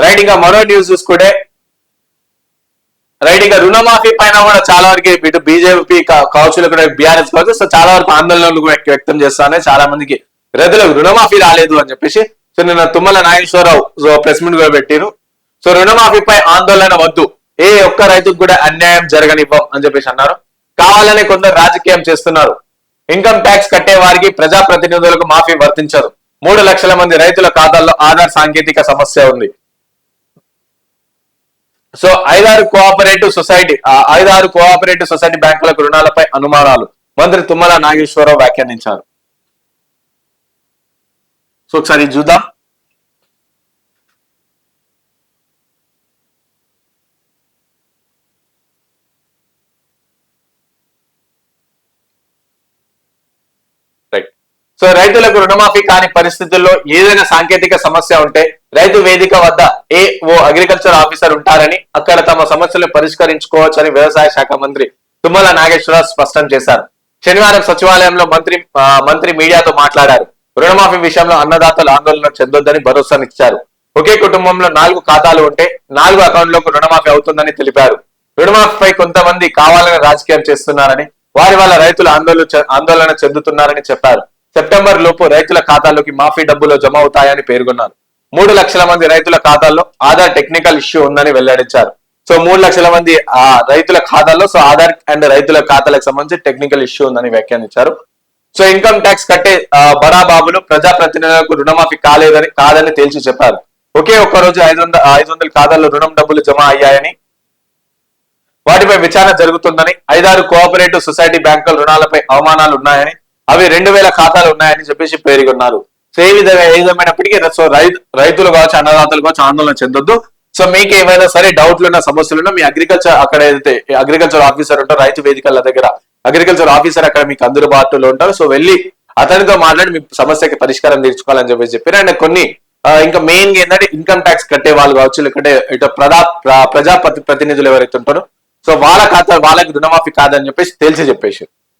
Right, ఇంకా మరో news చూసుకుంటే రైట్, ఇంకా రుణమాఫీ పైన కూడా చాలా వరకు ఇటు బీజేపీ కావచ్చు, కూడా బీఆర్ఎస్ కావచ్చు, సో చాలా వరకు ఆందోళనలు వ్యక్తం చేస్తానే చాలా మందికి రైతులకు రుణమాఫీ రాలేదు అని చెప్పేసి. సో నిన్న తుమ్మల నాగేశ్వరరావు ప్రెస్ మీట్ కూడా పెట్టారు. సో రుణమాఫీపై ఆందోళన వద్దు, ఏ ఒక్క రైతుకు కూడా అన్యాయం జరగనివ్వం అని చెప్పేసి అన్నారు. కావాలని కొందరు రాజకీయం చేస్తున్నారు. ఇన్కమ్ ట్యాక్స్ కట్టే వారికి ప్రజాప్రతినిధులకు మాఫీ వర్తించదు. 3 లక్షల మంది రైతుల ఖాతాల్లో ఆధార్ సాంకేతిక సమస్య ఉంది. సో 5-6 కోఆపరేటివ్ సొసైటీ బ్యాంకులకు రుణాలపై అనుమానాలు మంత్రి తుమ్మల నాగేశ్వరరావు వ్యాఖ్యానించారు. సో ఒకసారి చూద్దాం. రైట్, సో రైతులకు రుణమాఫీ కాని పరిస్థితుల్లో ఏదైనా సాంకేతిక సమస్య ఉంటే రైతు వేదిక వద్ద ఓ అగ్రికల్చర్ ఆఫీసర్ ఉంటారని, అక్కడ తమ సమస్యలు పరిష్కరించుకోవచ్చని వ్యవసాయ శాఖ మంత్రి తుమ్మల నాగేశ్వరరావు స్పష్టం చేశారు. శనివారం సచివాలయంలో మంత్రి మీడియాతో మాట్లాడారు. రుణమాఫీ విషయంలో అన్నదాతలు ఆందోళన చెందొద్దని భరోసానిచ్చారు. ఒకే కుటుంబంలో 4 ఖాతాలు ఉంటే 4 అకౌంట్లకు రుణమాఫీ అవుతుందని తెలిపారు. రుణమాఫీపై కొంతమంది కావాలని రాజకీయం చేస్తున్నారని, వారి వల్ల రైతులు ఆందోళన చెందుతున్నారని చెప్పారు. సెప్టెంబర్ లోపు రైతుల ఖాతాల్లోకి మాఫీ డబ్బులు జమ అవుతాయని పేర్కొన్నారు. 3 లక్షల మంది రైతుల ఖాతాల్లో ఆధార్ టెక్నికల్ ఇష్యూ ఉందని వెల్లడించారు. సో 3 లక్షల మంది రైతుల ఖాతాల్లో సో ఆధార్ అండ్ రైతుల ఖాతాలకు సంబంధించి టెక్నికల్ ఇష్యూ ఉందని వ్యాఖ్యానించారు. సో ఇన్కమ్ ట్యాక్స్ కట్టే బడాబాబులు ప్రజాప్రతినిధులకు రుణమాఫీ కాదని తేల్చి చెప్పారు. ఒకే ఒక్క రోజు 500 ఖాతాల్లో రుణం డబ్బులు జమ అయ్యాయని, వాటిపై విచారణ జరుగుతుందని, 5-6 కోఆపరేటివ్ సొసైటీ బ్యాంకుల రుణాలపై అవమానాలు ఉన్నాయని, అవి 2000 ఖాతాలు ఉన్నాయని చెప్పేసి పేర్కొన్నారు. సో ఏ విధమైనప్పటికీ సో రైతులు కావచ్చు, అన్నదాతలు కావచ్చు ఆందోళన చెందొద్దు. సో మీకు ఏమైనా సరే డౌట్లు ఉన్న సమస్యలు ఉన్నా మీ అక్కడ ఏదైతే అగ్రికల్చర్ ఆఫీసర్ ఉంటారో రైతు వేదికల దగ్గర అగ్రికల్చర్ ఆఫీసర్ అక్కడ మీకు అందుబాటులో ఉంటారు. సో వెళ్ళి అతనితో మాట్లాడి మీ సమస్యకి పరిష్కారం తీర్చుకోవాలని చెప్పేసి చెప్పారు. అండ్ కొన్ని ఇంకా మెయిన్ గా ఏంటంటే ఇన్కమ్ ట్యాక్స్ కట్టే వాళ్ళు కావచ్చు, లేకుంటే ఇటు ప్రజాప్రతినిధులు ఎవరైతే ఉంటారో సో వాళ్ళ ఖాతా వాళ్ళకి రుణమాఫీ కాదని చెప్పేసి తేల్చి చెప్పేసి